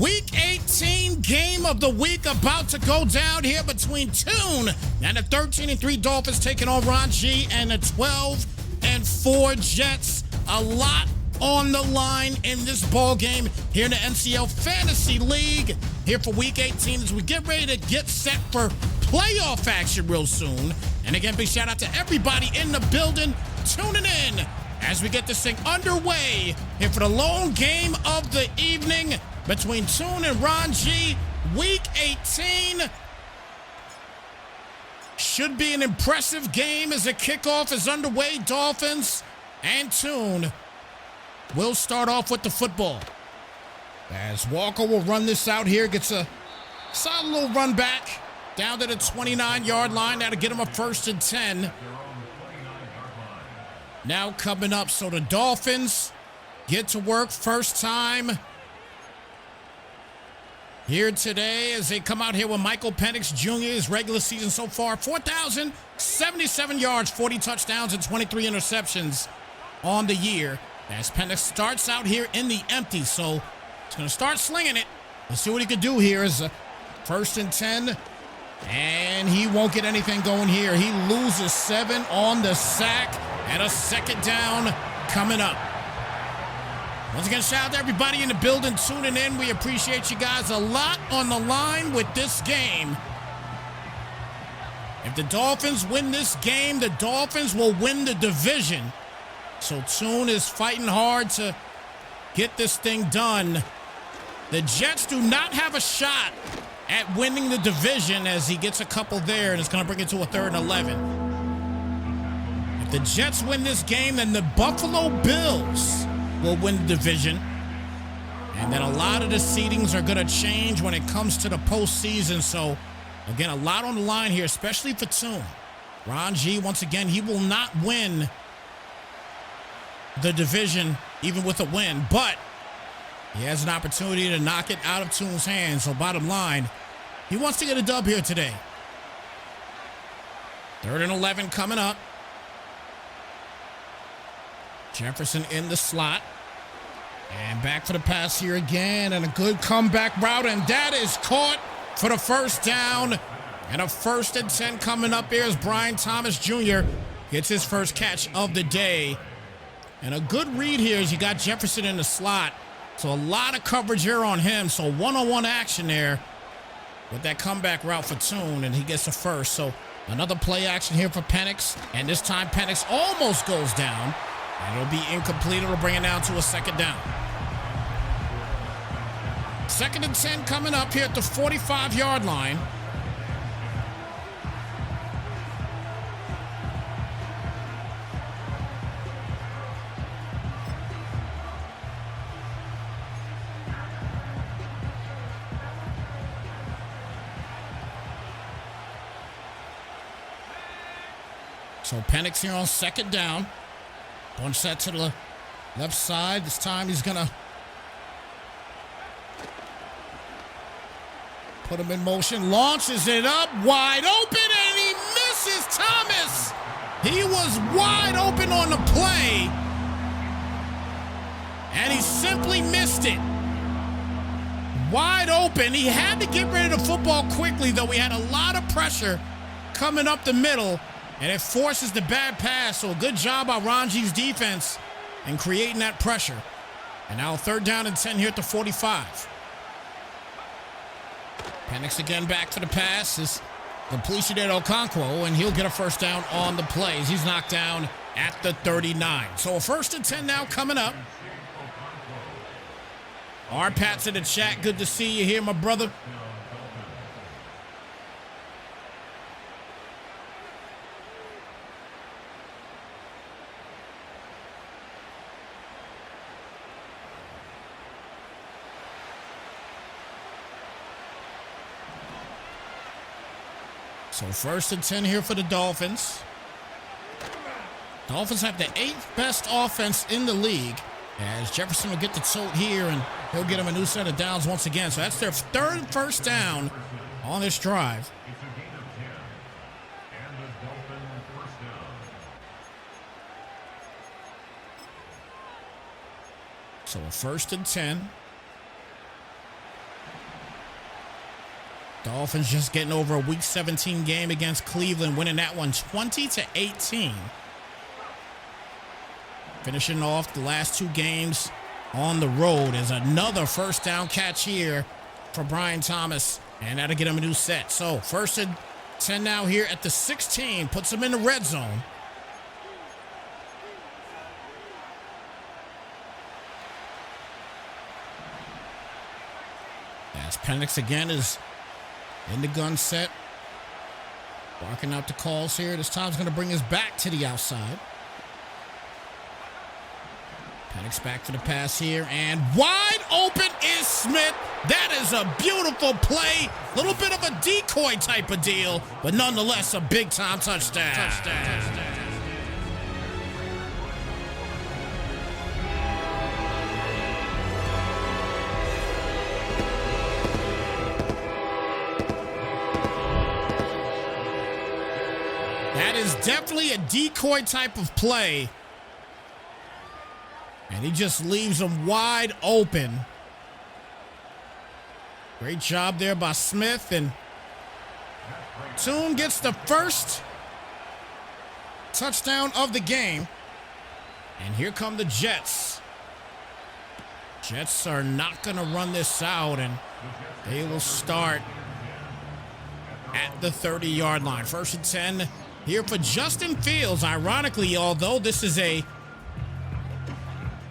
Week 18 game of the week about to go down here between Tune and the 13-3 Dolphins taking on Ron G and the 12-4 Jets. A lot on the line in this ball game here in the NCL Fantasy League. Here for Week 18 as we get ready to get set for playoff action real soon. And again, big shout out to everybody in the building tuning in as we get this thing underway here for the lone game of the evening between Tune and Ron G. Week 18 should be an impressive game as the kickoff is underway. Dolphins and Tune will start off with the football. As Walker will run this out here, gets a solid little run back down to the 29-yard line. That'll get him a 1st and 10. Now coming up, so the Dolphins get to work first time here today as they come out here with Michael Penix Jr. His regular season so far, 4,077 yards, 40 touchdowns, and 23 interceptions on the year. As Penix starts out here in the empty, so he's going to start slinging it. Let's see what he can do here. Is a 1st and 10, and he won't get anything going here. He loses 7 on the sack, and a 2nd down coming up. Once again, shout out to everybody in the building tuning in. We appreciate you guys. A lot on the line with this game. If the Dolphins win this game, the Dolphins will win the division. So Tune is fighting hard to get this thing done. The Jets do not have a shot at winning the division as he gets a couple there, and it's going to bring it to a 3rd and 11. If the Jets win this game, then the Buffalo Bills will win the division. And then a lot of the seedings are going to change when it comes to the postseason. So, again, a lot on the line here, especially for Tune. Ron G, once again, he will not win the division even with a win, but he has an opportunity to knock it out of Tune's hands. So bottom line, he wants to get a dub here today. 3rd and 11 coming up. Jefferson in the slot. And back for the pass here again. And a good comeback route. And that is caught for the 1st down. And a 1st and 10 coming up here as Brian Thomas Jr. gets his first catch of the day. And a good read here is you got Jefferson in the slot. So a lot of coverage here on him. So one-on-one action there with that comeback route for Tune. And he gets the 1st. So another play action here for Penix. And this time Penix almost goes down. And it'll be incomplete. It'll bring it down to a 2nd down. 2nd and 10 coming up here at the 45-yard line. So Penix here on 2nd down. Bunch that to the left side. This time he's going to put him in motion. Launches it up wide open, and he misses Thomas. He was wide open on the play, and he simply missed it. Wide open. He had to get rid of the football quickly, though. He had a lot of pressure coming up the middle, and it forces the bad pass. So a good job by Ron G's defense in creating that pressure. And now 3rd down and 10 here at the 45. Penix again back for the pass. Is completion at Okonkwo, and he'll get a 1st down on the plays. He's knocked down at the 39. So a 1st and 10 now coming up. Pat's in the chat. Good to see you here, my brother. So 1st and 10 here for the Dolphins. Dolphins have the 8th best offense in the league. As Jefferson will get the tilt here, and he'll get him a new set of downs once again. So that's their 3rd 1st down on this drive. So a 1st and 10. Dolphins just getting over a Week 17 game against Cleveland, winning that one 20-18. Finishing off the last two games on the road is another first down catch here for Brian Thomas, and that'll get him a new set. So 1st and 10 now here at the 16, puts him in the red zone. As Penix again is in the gun set, barking out the calls here. This time he's going to bring his back to the outside. Penix back for the pass here, and wide open is Smith. That is a beautiful play. A little bit of a decoy type of deal, but nonetheless a big-time touchdown. That is definitely a decoy type of play. And he just leaves him wide open. Great job there by Smith. And Toon gets the first touchdown of the game. And here come the Jets. Jets are not going to run this out, and they will start at the 30-yard line. 1st and 10 here for Justin Fields. Ironically, although this is a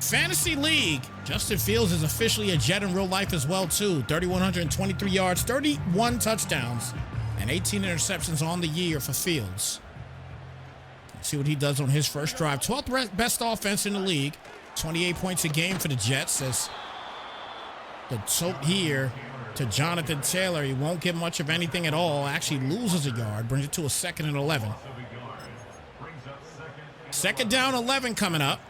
fantasy league, Justin Fields is officially a Jet in real life as well, too. 3,123 yards, 31 touchdowns, and 18 interceptions on the year for Fields. Let's see what he does on his first drive. 12th best offense in the league. 28 points a game for the Jets. As the tote here to Jonathan Taylor. He won't get much of anything at all. Actually loses a yard. Brings it to a 2nd and 11. 2nd down, 11 coming up.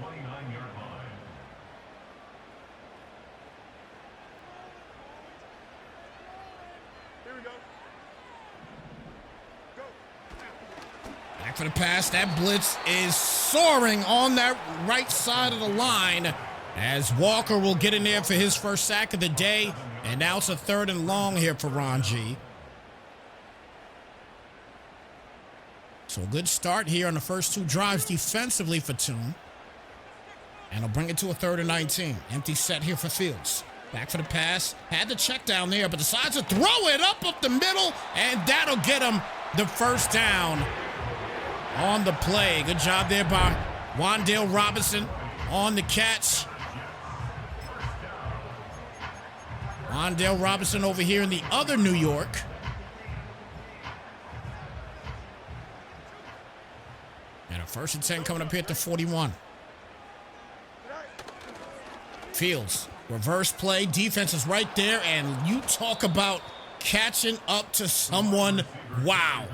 Back for the pass. That blitz is soaring on that right side of the line, as Walker will get in there for his first sack of the day. And now it's a 3rd and long here for Ron G. So a good start here on the first two drives defensively for Toon. And he'll bring it to a 3rd and 19. Empty set here for Fields. Back for the pass. Had the check down there, but decides to throw it up the middle. And that'll get him the first down on the play. Good job there by Wan'Dale Robinson on the catch. Wan'Dale Robinson over here in the other New York. And a 1st and 10 coming up here at the 41. Fields, reverse play. Defense is right there, and you talk about catching up to someone. Wow.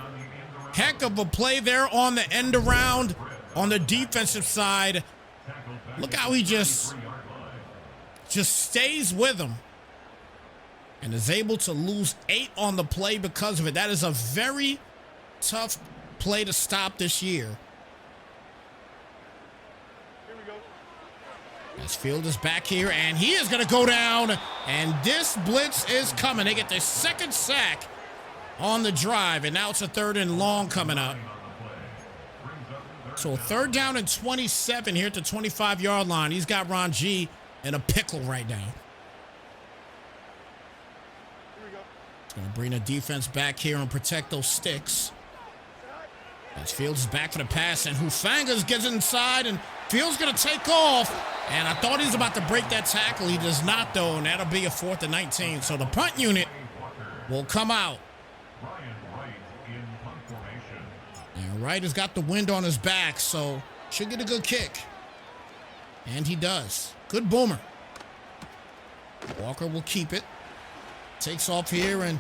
Heck of a play there on the end around on the defensive side. Look how he just stays with him and is able to lose 8 on the play because of it. That is a very tough play to stop this year. As Field is back here, and he is going to go down, and this blitz is coming. They get their 2nd sack on the drive, and now it's a 3rd and long coming up. So 3rd down and 27 here at the 25-yard line. He's got Ron G in a pickle right now. He's going to bring the defense back here and protect those sticks. As Fields is back for the pass, and Hufangas gets inside, and Fields going to take off. And I thought he was about to break that tackle. He does not, though, and that'll be a 4th and 19. So the punt unit will come out. And Wright has got the wind on his back, so should get a good kick. And he does. Good boomer. Walker will keep it. Takes off here and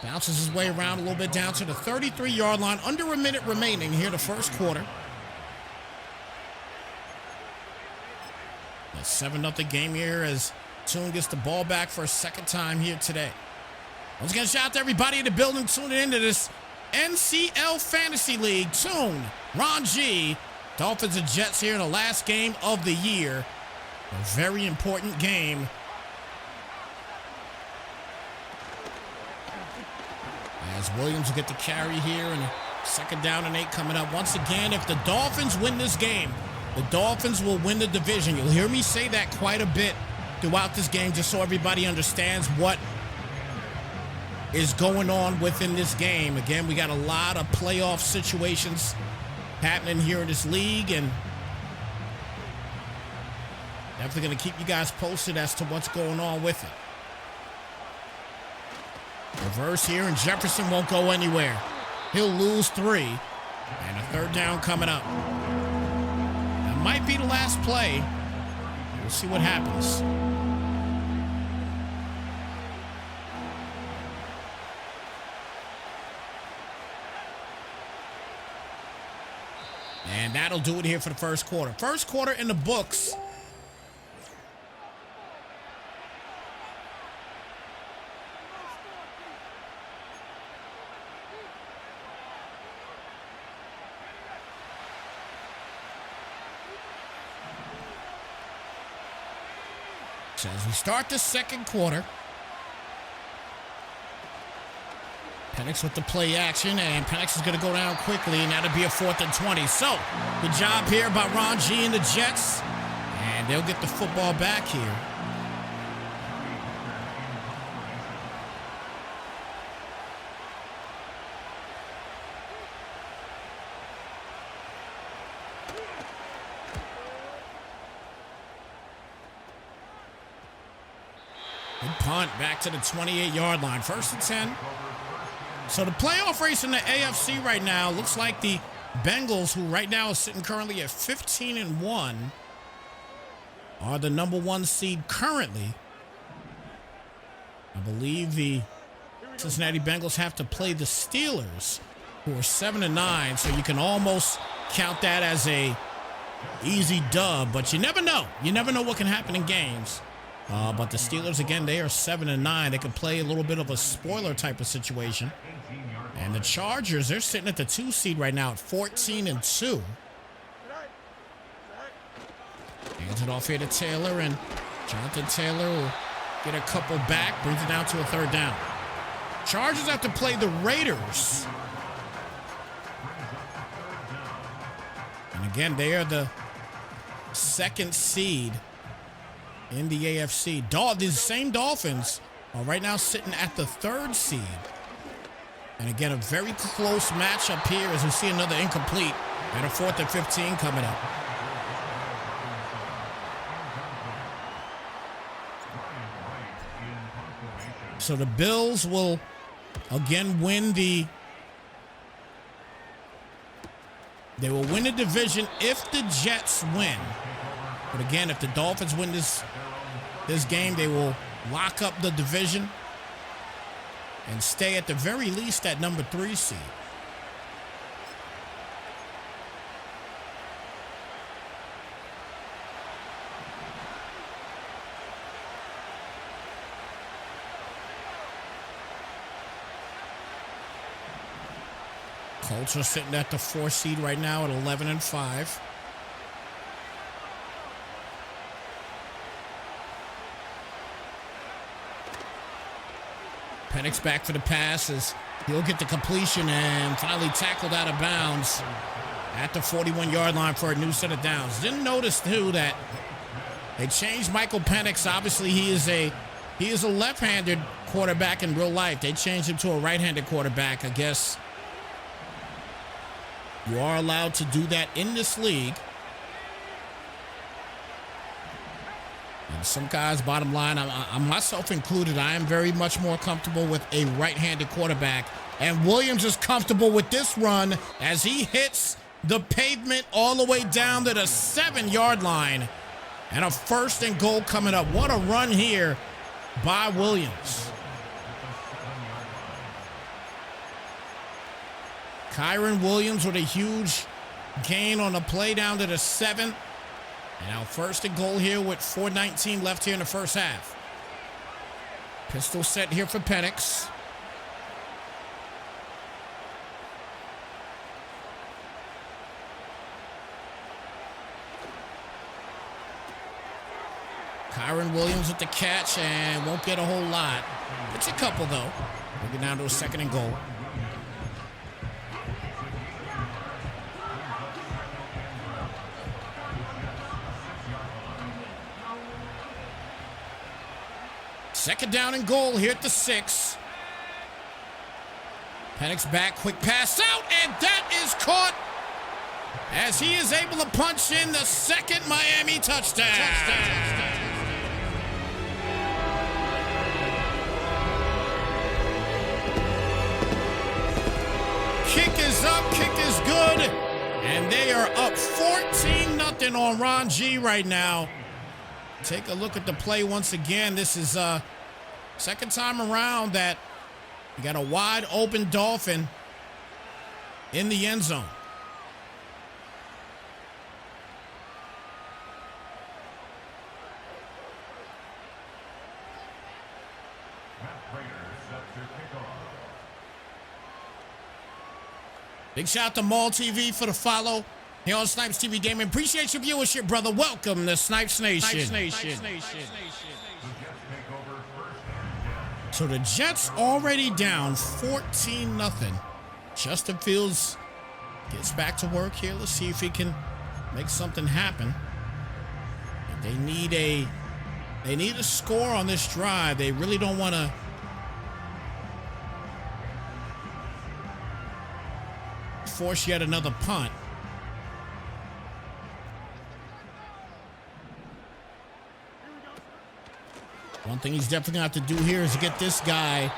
bounces his way around a little bit down to the 33-yard line. Under a minute remaining here the first quarter. A 7-0 game here as Toon gets the ball back for a 2nd time here today. Once again, shout out to everybody in the building tuning into this NCL Fantasy League. Toon, Ron G, Dolphins and Jets here in the last game of the year. A very important game. As Williams will get the carry here, and second down and 8 coming up. Once again, if the Dolphins win this game, the Dolphins will win the division. You'll hear me say that quite a bit throughout this game, just so everybody understands what is going on within this game. Again, we got a lot of playoff situations happening here in this league, and definitely going to keep you guys posted as to what's going on with it. Reverse here, and Jefferson won't go anywhere. He'll lose 3, and a third down coming up. That might be the last play. We'll see what happens. And that'll do it here for the first quarter. First quarter in the books. So as we start the second quarter, Penix with the play action, and Penix is going to go down quickly, and that'll be a 4th and 20. So, good job here by Ron G and the Jets, and they'll get the football back here. Good punt back to the 28-yard line. 1st and 10. So the playoff race in the AFC right now looks like the Bengals, who right now is sitting currently at 15-1, are the number 1 seed currently. I believe the Cincinnati Bengals have to play the Steelers, who are 7-9, so you can almost count that as a easy dub, but you never know. You never know what can happen in games. But the Steelers, again, they are 7-9. They can play a little bit of a spoiler type of situation. And the Chargers, they're sitting at the 2 seed right now at 14-2. Hands it off here to Taylor, and Jonathan Taylor will get a couple back, brings it down to a 3rd down. Chargers have to play the Raiders. And again, they are the 2nd seed in the AFC. These same Dolphins are right now sitting at the 3rd seed. And again, a very close matchup here as we see another incomplete and a 4th and 15 coming up. So the Bills will again win the division if the Jets win. But again, if the Dolphins win this game, they will lock up the division and stay at the very least at number 3 seed. Colts are sitting at the 4 seed right now at 11-5. Penix back for the passes. He'll get the completion and finally tackled out of bounds at the 41-yard line for a new set of downs. Didn't notice, too, that they changed Michael Penix. Obviously, he is a left-handed quarterback in real life. They changed him to a right-handed quarterback. I guess you are allowed to do that in this league. And some guys, bottom line, I'm myself included, I am very much more comfortable with a right-handed quarterback. And Williams is comfortable with this run as he hits the pavement all the way down to the 7-yard line. And a 1st and goal coming up. What a run here by Williams. Kyron Williams with a huge gain on the play down to the 7. And now 1st and goal here with 4:19 left here in the first half. Pistol set here for Penix. Kyron Williams with the catch and won't get a whole lot. It's a couple, though. We'll get down to a 2nd and goal. Second down and goal here at the 6. Penix back, quick pass out, and that is caught as he is able to punch in the second Miami touchdown. Kick is up, kick is good, and they are up 14-0 on Ron G right now. Take a look at the play once again. This is second time around that you got a wide open Dolphin in the end zone. Big shout out to Mall TV for the follow here on Snypz TV Gaming. Appreciate your viewership, brother. Welcome to Snypz Nation. So the Jets already down 14-0. Justin Fields gets back to work here. Let's see if he can make something happen. They need a score on this drive. They really don't want to force yet another punt. One thing he's definitely going to have to do here is get this guy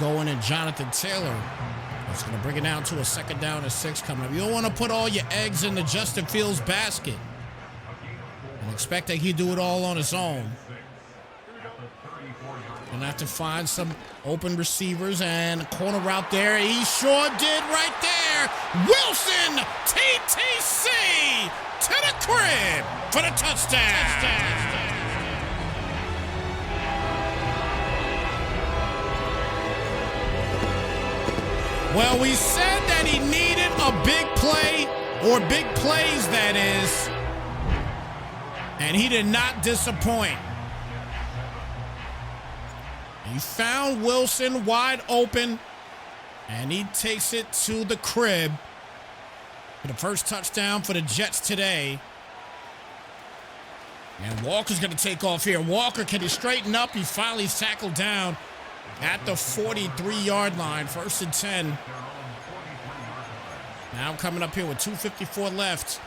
going, and Jonathan Taylor. It's going to bring it down to a second down and 6 coming up. You don't want to put all your eggs in the Justin Fields basket and expect that he do it all on his own. Going to have to find some open receivers and a corner route there. He sure did right there. Wilson, TTC to the crib for the touchdown. Well, we said that he needed a big play, or big plays, that is, and he did not disappoint. He found Wilson wide open, and he takes it to the crib for the first touchdown for the Jets today. And Walker's going to take off here. Walker, can he straighten up? He finally tackled down at the 43-yard line. 1st and 10. Now coming up here with 2:54 left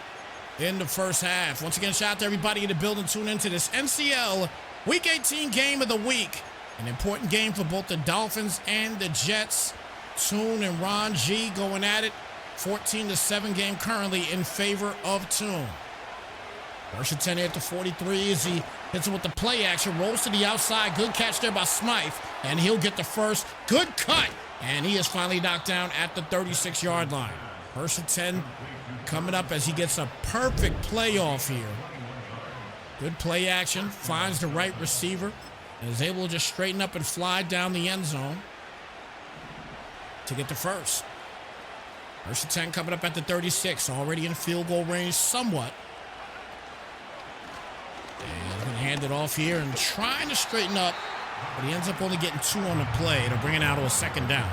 in the first half. Once again, shout out to everybody in the building. Tune into this NCL Week 18 game of the week. An important game for both the Dolphins and the Jets. Toon and Ron G going at it. 14-7 game currently in favor of Toon. 1st and 10 here at the 43 as he hits it with the play action. Rolls to the outside. Good catch there by Snypz. And he'll get the first. Good cut. And he is finally knocked down at the 36-yard line. 1st and 10 coming up as he gets a perfect play off here. Good play action. Finds the right receiver. And is able to just straighten up and fly down the end zone to get the first. 1st and 10 coming up at the 36. Already in field goal range somewhat. And he's going to hand it off here and trying to straighten up, but he ends up only getting 2 on the play to bring it out to a second down.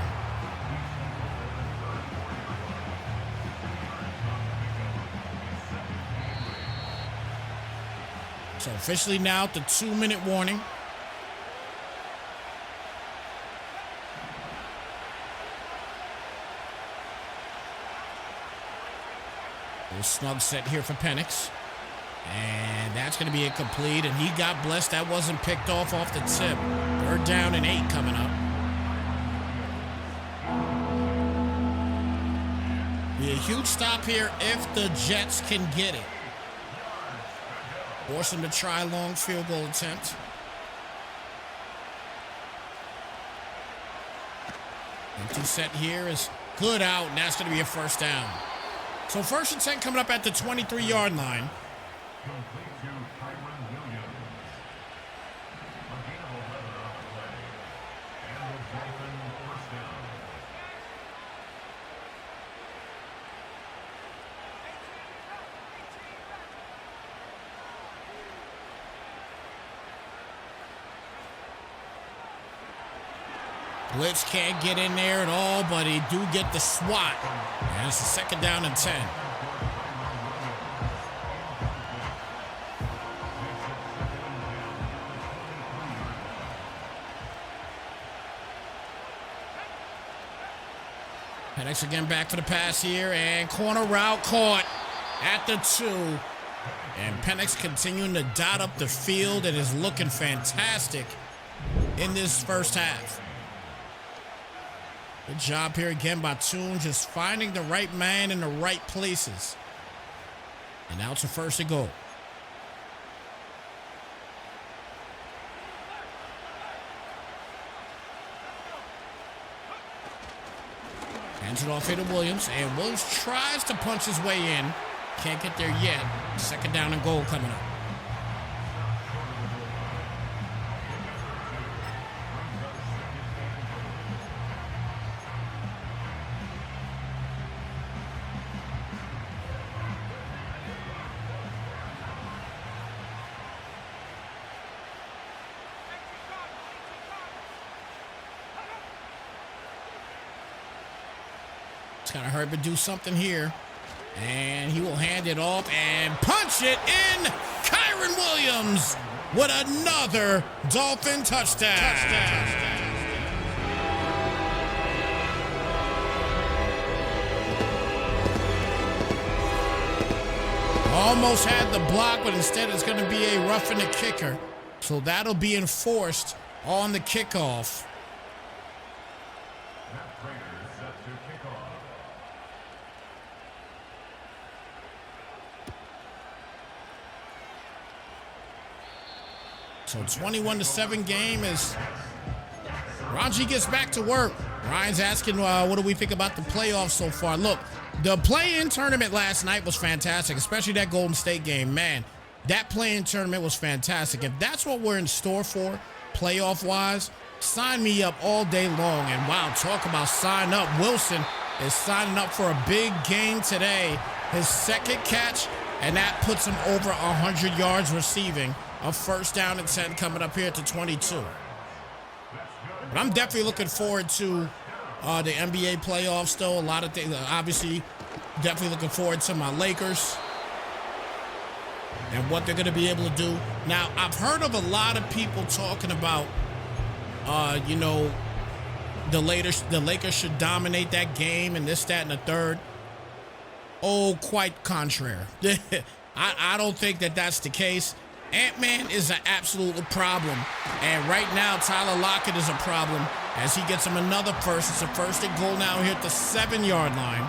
So officially now at the 2-minute warning. A little snug set here for Penix. And that's going to be incomplete, and he got blessed. That wasn't picked off the tip. 3rd down and 8 coming up. Be a huge stop here if the Jets can get it. Force them to try a long field goal attempt. Empty set here is good out, and that's going to be a 1st down. So 1st and 10 coming up at the 23-yard line. Blitz can't get in there at all, but he do get the swat. And it's the 2nd down and 10. Penix again back for the pass here, and corner route caught at the 2. And Penix continuing to dot up the field and is looking fantastic in this first half. Good job here again by Toon, just finding the right man in the right places. And now it's a 1st and goal. Hands it off here to Williams, and Williams tries to punch his way in. Can't get there yet. 2nd down and goal coming up. It's got to Herbert do something here. And he will hand it off and punch it in. Kyren Williams with another Dolphin touchdown. Almost had the block, but instead it's going to be a roughing the kicker. So that'll be enforced on the kickoff. So 21-7 game as Raji gets back to work. Ryan's asking, what do we think about the playoffs so far? Look, the play-in tournament last night was fantastic, especially that Golden State game. Man, that play-in tournament was fantastic. If that's what we're in store for, playoff-wise, sign me up all day long. And wow, talk about sign up. Wilson is signing up for a big game today. His 2nd catch, and that puts him over 100 yards receiving. A 1st down and 10 coming up here to 22. But I'm definitely looking forward to the NBA playoffs, though. A lot of things. Obviously, definitely looking forward to my Lakers and what they're going to be able to do. Now, I've heard of a lot of people talking about, the Lakers should dominate that game and this, that, and the third. Oh, quite contrary. I don't think that that's the case. Ant-Man is an absolute problem. And right now, Tyler Lockett is a problem as he gets him another 1st. It's a 1st and goal now here at the 7-yard line.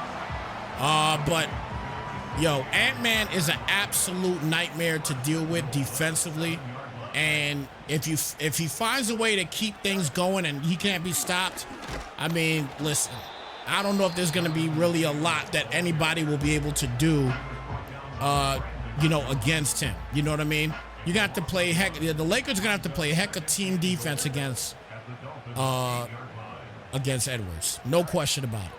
But, Ant-Man is an absolute nightmare to deal with defensively. And if he finds a way to keep things going and he can't be stopped, I mean, listen, I don't know if there's going to be really a lot that anybody will be able to do, against him. You know what I mean? You got to play the Lakers are gonna have to play heck of team defense against Edwards. No question about it.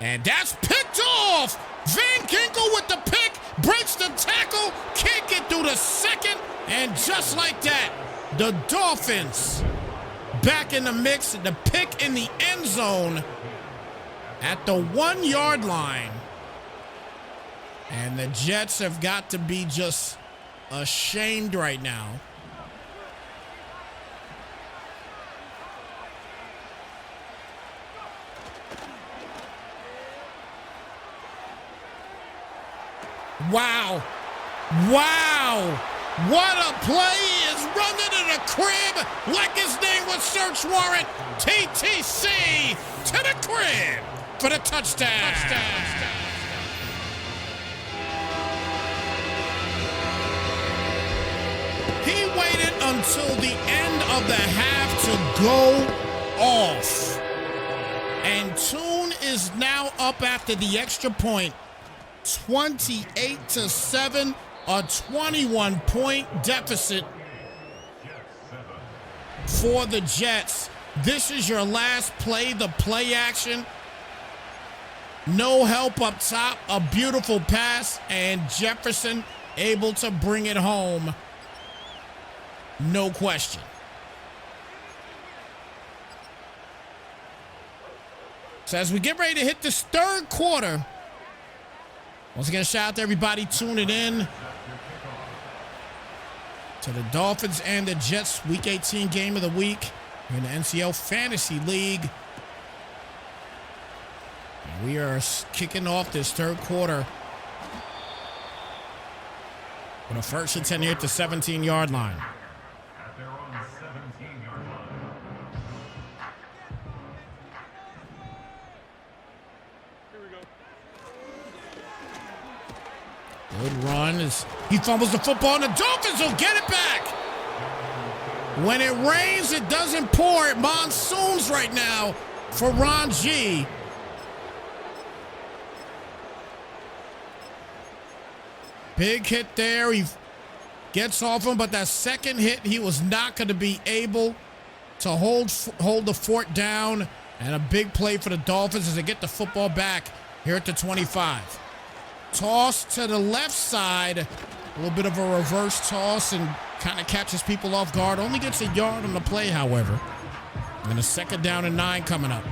And that's picked off. Van Ginkel with the pick, breaks the tackle, can't get through the 2nd, and just like that, the Dolphins back in the mix. The pick in the end zone at the 1-yard line. And the Jets have got to be just ashamed right now. Wow. Wow. What a play. He is running in a crib like his name was search warrant. TTC to the crib for the touchdown. He waited until the end of the half to go off. And Toon is now up after the extra point. 28-7, a 21-point deficit for the Jets. This is your last play, the play action. No help up top, a beautiful pass, and Jefferson able to bring it home. No question. So as we get ready to hit this 3rd quarter, once again, shout out to everybody tuning in to the Dolphins and the Jets Week 18 game of the week in the NCL Fantasy League. We are kicking off this third quarter with a 1st and 10 here at the 17-yard line. Good run as he fumbles the football, and the Dolphins will get it back. When it rains, it doesn't pour. It monsoons right now for Ron G. Big hit there. He gets off him, but that second hit, he was not going to be able to hold the fort down. And a big play for the Dolphins as they get the football back here at the 25. Toss to the left side. A little bit of a reverse toss and kind of catches people off guard. Only gets a yard on the play, however. And a 2nd down and 9 coming up.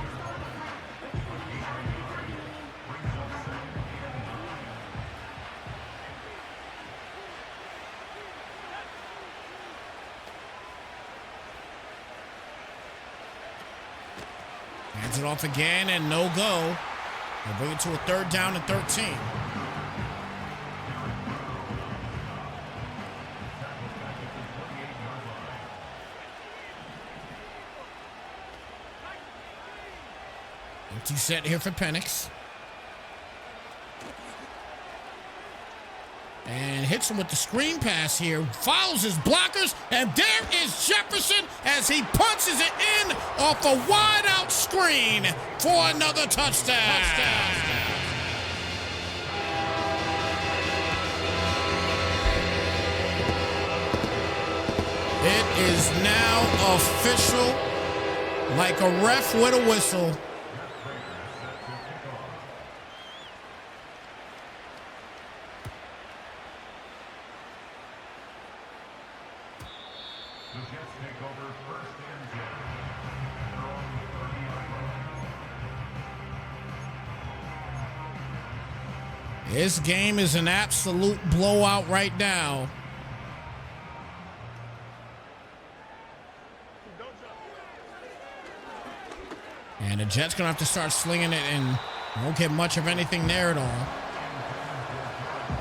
Hands it off again and no go. They'll bring it to a 3rd down and 13. Empty set here for Penix. And hits him with the screen pass here. Follows his blockers. And there is Jefferson as he punches it in off a wide-out screen for another touchdown. It is now official, like a ref with a whistle. This game is an absolute blowout right now. And the Jets gonna have to start slinging it and won't get much of anything there at all.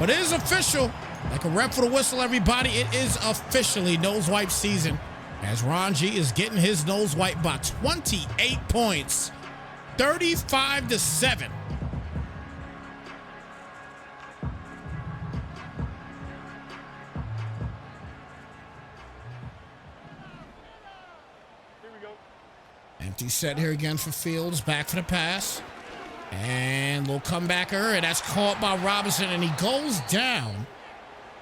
But it is official. Like a rep for the whistle, everybody. It is officially nose wipe season as Ron G is getting his nose wiped by 28 points. 35-7. Empty set here again for Fields. Back for the pass. And little comebacker. And that's caught by Robinson. And he goes down.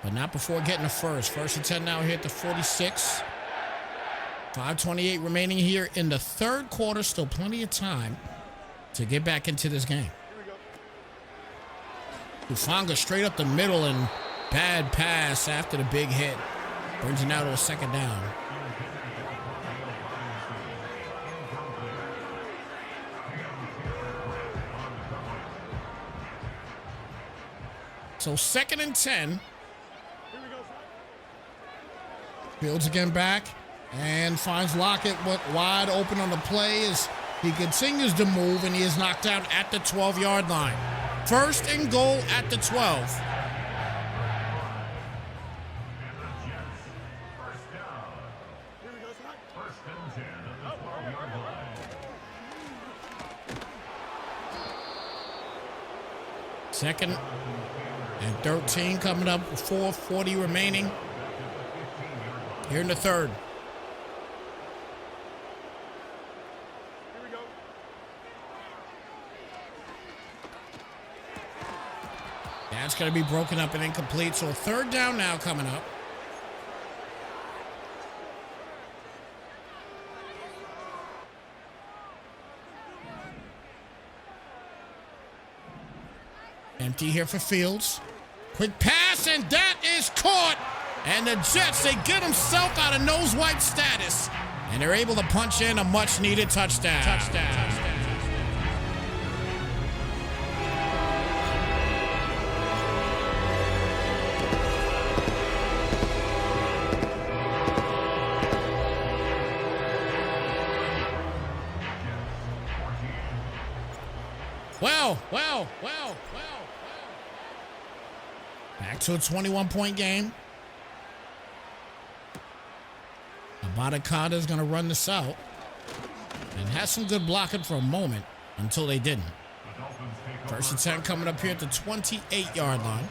But not before getting the first. 1st and 10 now here at the 46. 5:28 remaining here in the third quarter. Still plenty of time to get back into this game. Hufanga straight up the middle and bad pass after the big hit. Brings it now to a 2nd down. So 2nd and 10. Fields again back and finds Lockett wide open on the play as he continues to move, and he is knocked out at the 12-yard line. 1st and goal at the 12. Second and 13 coming up with 4:40 remaining here in the third. That's going to be broken up and incomplete. So 3rd down now coming up. Empty here for Fields. Quick pass, and that is caught. And the Jets, they get themselves out of nose wipe status. And they're able to punch in a much-needed touchdown. Well, Back to a 21-point game. Abadakada is going to run this out. And has some good blocking for a moment until they didn't. First and 10 coming up here at the 28-yard line.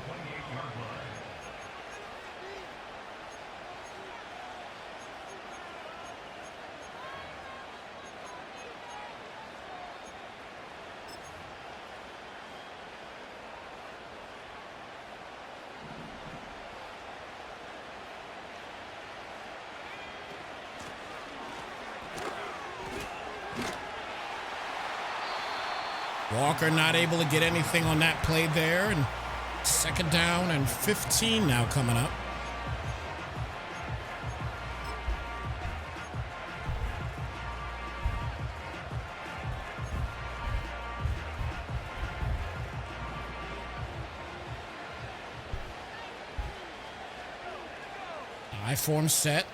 Walker not able to get anything on that play there. And second down and 15 now coming up. I form set.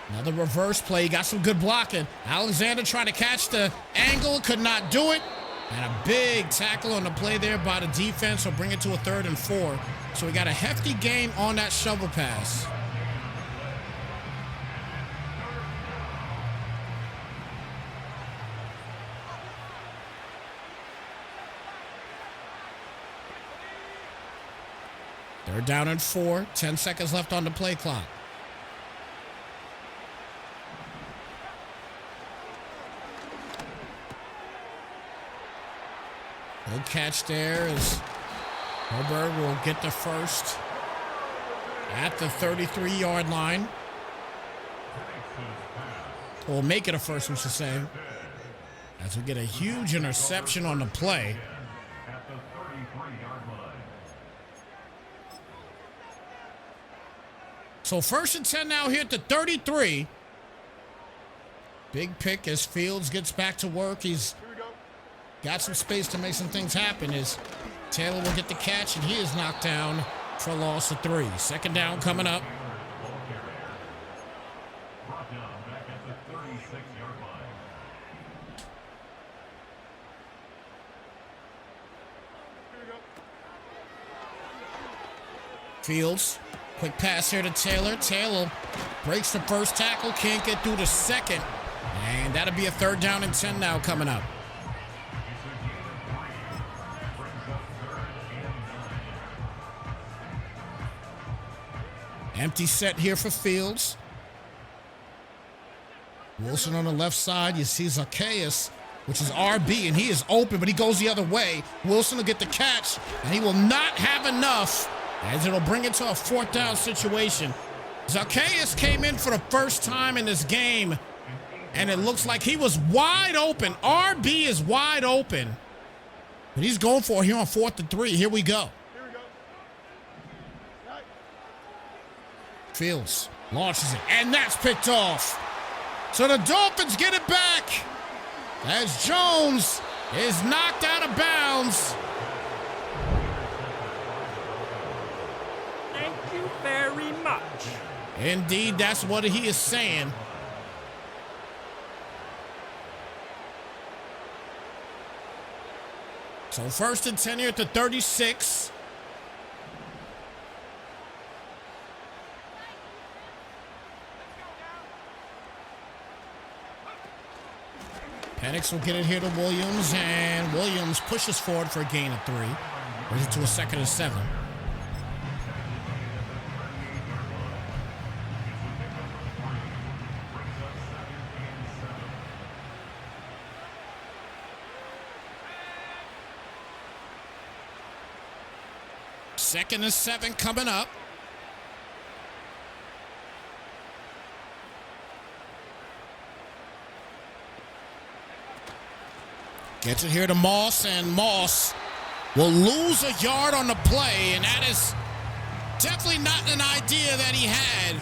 Another reverse play. He got some good blocking. Alexander trying to catch the angle. Could not do it. And a big tackle on the play there by the defense will bring it to a 3rd and 4. So we got a hefty gain on that shovel pass. Third down and 4. 10 seconds left on the play clock. Good catch there as Herbert will get the first at the 33-yard line. Or make it a first, we should say. As we get a huge interception on the play. So 1st and 10 now here at the 33. Big pick as Fields gets back to work. He's got some space to make some things happen as Taylor will get the catch, and he is knocked down for a loss of 3. Second down coming up. Fields, quick pass here to Taylor. Taylor breaks the first tackle, can't get through the second. And that'll be a 3rd down and 10 now coming up. Empty set here for Fields. Wilson on the left side. You see Zacchaeus, which is RB, and he is open, but he goes the other way. Wilson will get the catch, and he will not have enough, as it'll bring it to a 4th down situation. Zacchaeus came in for the first time in this game, and it looks like he was wide open. RB is wide open, but he's going for it here on 4th and 3. Here we go. Fields launches it, and that's picked off. So the Dolphins get it back as Jones is knocked out of bounds. Thank you very much. Indeed, that's what he is saying. So 1st and 10 here at the 36. Penix will get it here to Williams, and Williams pushes forward for a gain of 3. Brings it to a 2nd and 7. Second and 7 coming up. Gets it here to Moss, and Moss will lose a yard on the play, and that is definitely not an idea that he had.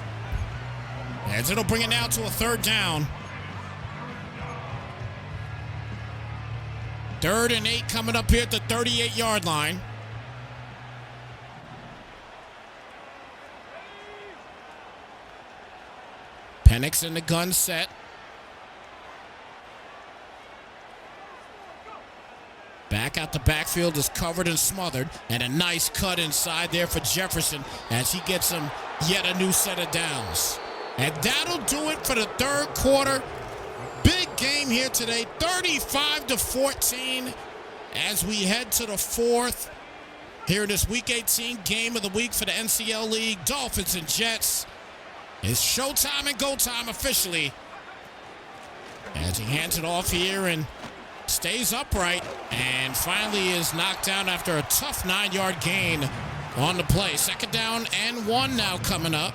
As it'll bring it now to a 3rd down. 3rd and 8 coming up here at the 38-yard line. Penix in the gun set. Back out the backfield is covered and smothered, and a nice cut inside there for Jefferson as he gets him yet a new set of downs. And that'll do it for the third quarter. Big game here today, 35-14 as we head to the fourth. Here in this Week 18 game of the week for the NCL League, Dolphins and Jets. It's showtime and go time officially as he hands it off here and stays upright and finally is knocked down after a tough 9-yard gain on the play. Second down and 1 now coming up.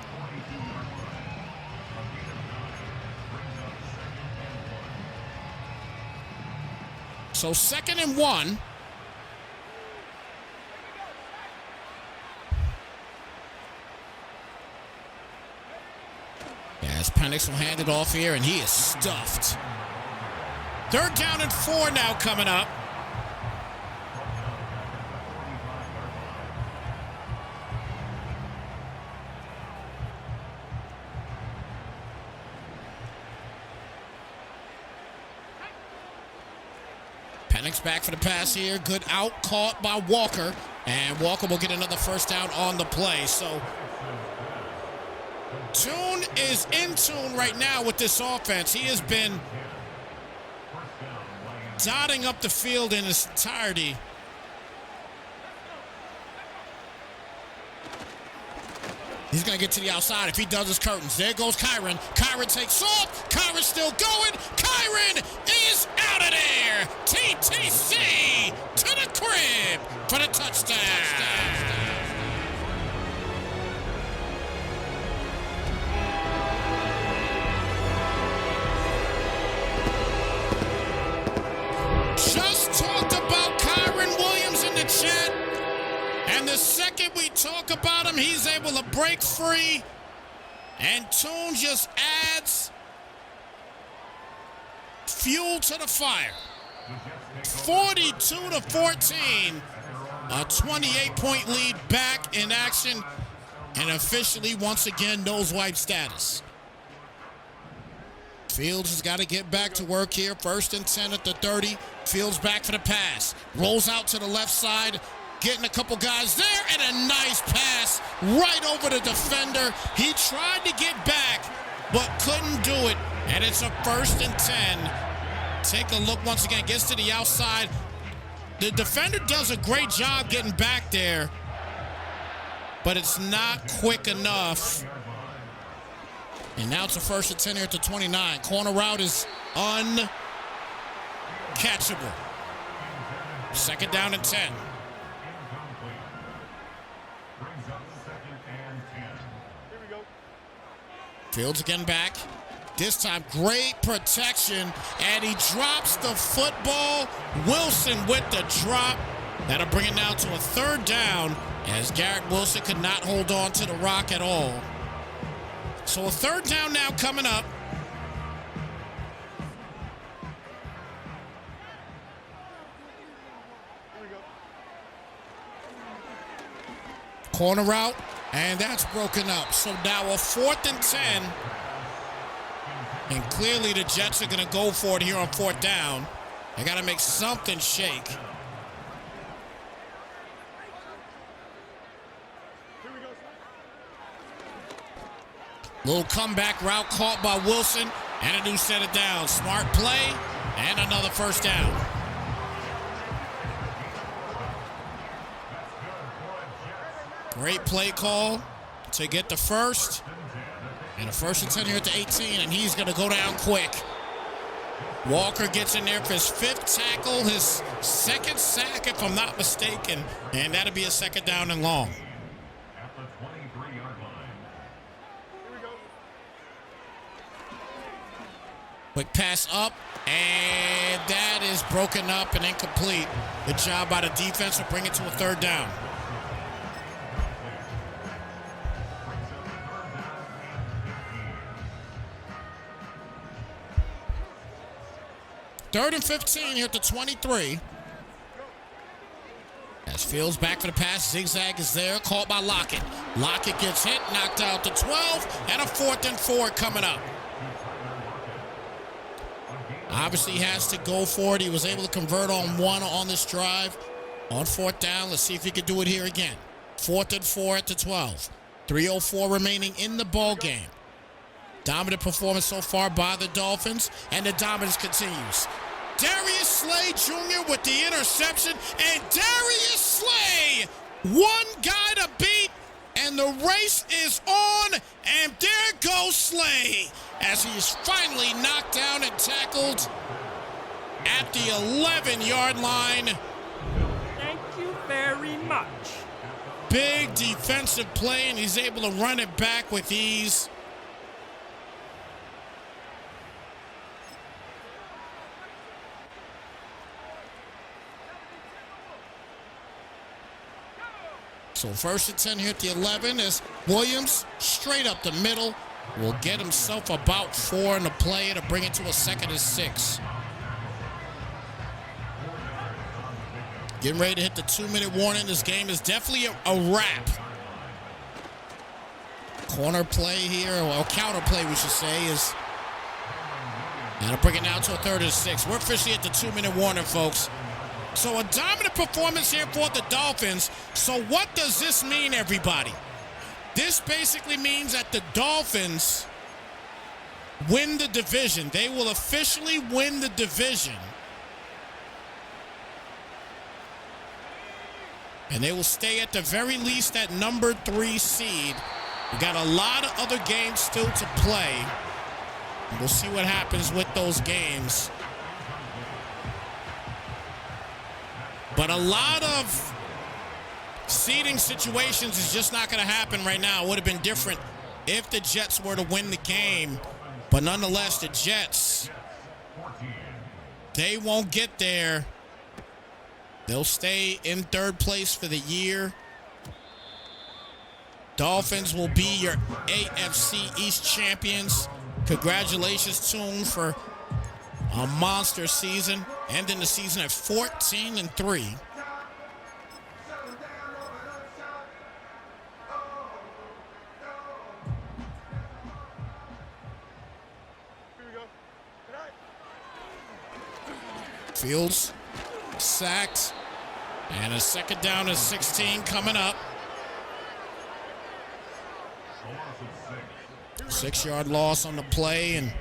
So 2nd and 1. As Penix will hand it off here, and he is stuffed. 3rd down and 4 now coming up. Penix back for the pass here. Good out, caught by Walker. And Walker will get another first down on the play. So Tune is in tune right now with this offense. He has been dotting up the field in its entirety. He's going to get to the outside. If he does his curtains, there goes Kyron. Kyron takes off. Kyron's still going. Kyron is out of there. TTC to the crib for the touchdown. Just talked about Kyron Williams in the chat. And the second we talk about him, he's able to break free. And Tune just adds fuel to the fire. 42-14. A 28-point lead back in action. And officially, once again, nose wipe status. Fields has got to get back to work here. 1st and 10 at the 30. Fields back for the pass. Rolls out to the left side. Getting a couple guys there, and a nice pass right over the defender. He tried to get back, but couldn't do it. And it's a 1st and 10. Take a look once again. Gets to the outside. The defender does a great job getting back there, but it's not quick enough. And now it's a 1st and 10 here at the 29. Corner route is uncatchable. 2nd down and 10. Fields again back. This time, great protection, and he drops the football. Wilson with the drop. That'll bring it now to a 3rd down, as Garrett Wilson could not hold on to the rock at all. So a 3rd down now coming up. Corner route, and that's broken up. So now a 4th and 10. And clearly the Jets are going to go for it here on 4th down. They got to make something shake. Little comeback route caught by Wilson, and a new set of downs. Smart play, and another 1st down. Great play call to get the first. And a 1st and 10 here at the 18, and he's going to go down quick. Walker gets in there for his 5th tackle, his 2nd sack, if I'm not mistaken. And that'll be a 2nd down and long. Quick pass up, and that is broken up and incomplete. Good job by the defense to bring it to a 3rd down. Third and 15 here at the 23. As Fields back for the pass, zigzag is there, caught by Lockett. Lockett gets hit, knocked out to 12, and a 4th and 4 coming up. Obviously has to go for it. He was able to convert on one on this drive. On 4th down, let's see if he can do it here again. 4th and 4 at the 12. 3:04 remaining in the ball game. Dominant performance so far by the Dolphins, and the dominance continues. Darius Slay Jr. with the interception, and Darius Slay, one guy to beat, and the race is on, and there goes Slay as he is finally knocked down and tackled at the 11-yard line. Thank you very much. Big defensive play, and he's able to run it back with ease. So 1st and 10 here at the 11 is Williams straight up the middle. Will get himself about 4 in the play to bring it to a 2nd and 6. Getting ready to hit the 2-minute warning. This game is definitely a wrap. Corner play here, or counter play we should say, is now to bring it down to a 3rd and 6. We're officially at the 2-minute warning, folks. So a dominant performance here for the Dolphins. So what does this mean, everybody? This basically means that the Dolphins win the division. They will officially win the division. And they will stay at the very least at number 3 seed. We got a lot of other games still to play. We'll see what happens with those games. But a lot of seeding situations is just not going to happen right now. It would have been different if the Jets were to win the game. But nonetheless, the Jets, they won't get there. They'll stay in 3rd place for the year. Dolphins will be your AFC East champions. Congratulations to them for a monster season, ending the season at 14-3. Fields sacked, and a 2nd down and 16 coming up. 6-yard loss on the play, and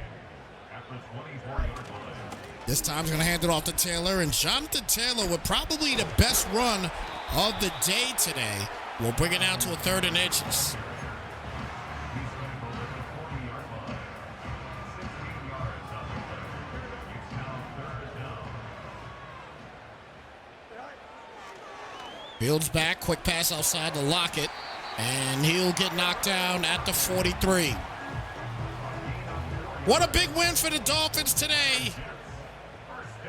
this time he's going to hand it off to Taylor, and Jonathan Taylor with probably the best run of the day today will bring it down to a 3rd and inches. Fields back, quick pass outside to Lockett, and he'll get knocked down at the 43. What a big win for the Dolphins today,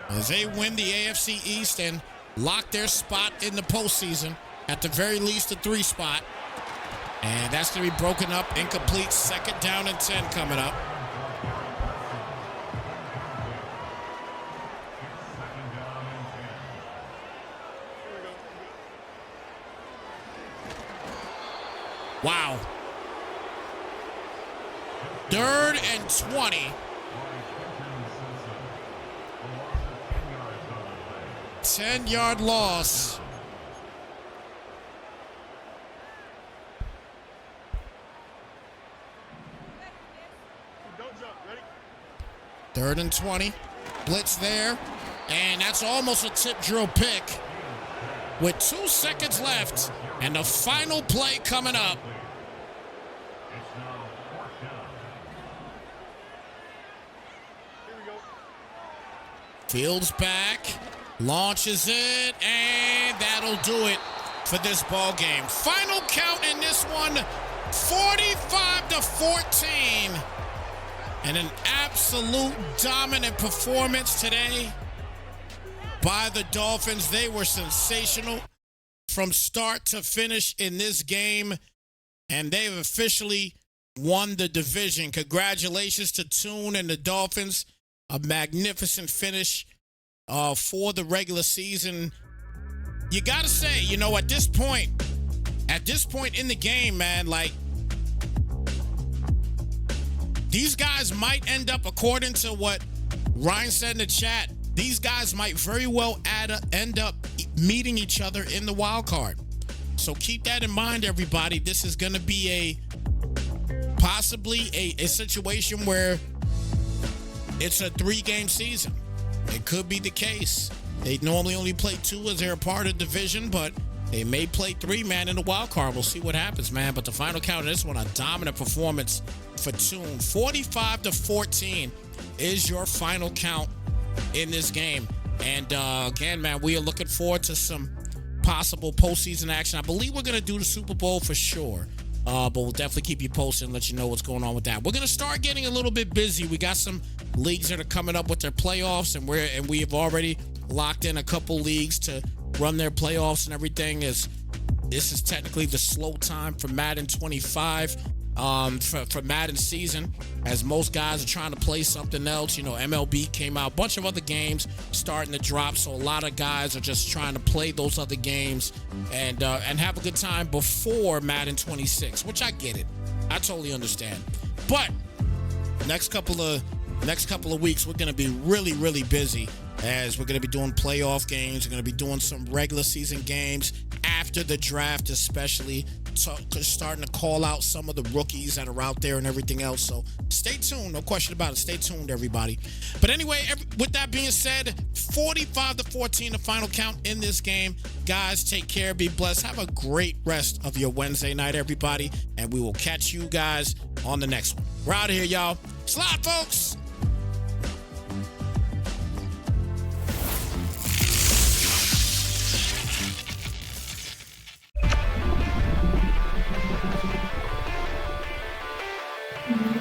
as they win the AFC East and lock their spot in the postseason, at the very least the 3 spot. And that's going to be broken up, incomplete, 2nd down and 10 coming up. Wow. 3rd and 20. Ten-yard loss. Third and 20. Blitz there. And that's almost a tip drill pick. With 2 seconds left. And the final play coming up. Fields back, launches it, and that'll do it for this ball game. Final count in this one, 45-14. And an absolute dominant performance today by the Dolphins. They were sensational from start to finish in this game, and they've officially won the division. Congratulations to Tune and the Dolphins. A magnificent finish for the regular season. You got to say, you know, at this point in the game, man, like, these guys might end up, according to what Ryan said in the chat, these guys might very well end up meeting each other in the wild card. So keep that in mind, everybody. This is going to be possibly a situation where it's a 3-game season. It could be the case. They normally only play 2 as they're a part of the division, but they may play 3, man, in the wild card. We'll see what happens, man. But the final count of this one, a dominant performance for Toon. 45-14 is your final count in this game. And again, man, we are looking forward to some possible postseason action. I believe we're going to do the Super Bowl for sure. But we'll definitely keep you posted and let you know what's going on with that. We're going to start getting a little bit busy. We got some leagues that are coming up with their playoffs, and we have already locked in a couple leagues to run their playoffs and everything. This is technically the slow time for Madden 25. For Madden season, as most guys are trying to play something else. You know, MLB came out, a bunch of other games starting to drop, so a lot of guys are just trying to play those other games and have a good time before Madden 26, which I get it. I totally understand. But next couple of weeks, we're going to be really, really busy, as we're going to be doing playoff games. We're going to be doing some regular season games after the draft, especially starting to call out some of the rookies that are out there and everything else. So stay tuned. No question about it. Stay tuned, everybody. But anyway, with that being said, 45-14, the final count in this game. Guys, take care. Be blessed. Have a great rest of your Wednesday night, everybody. And we will catch you guys on the next one. We're out of here, y'all. Slide, folks. Mm-hmm.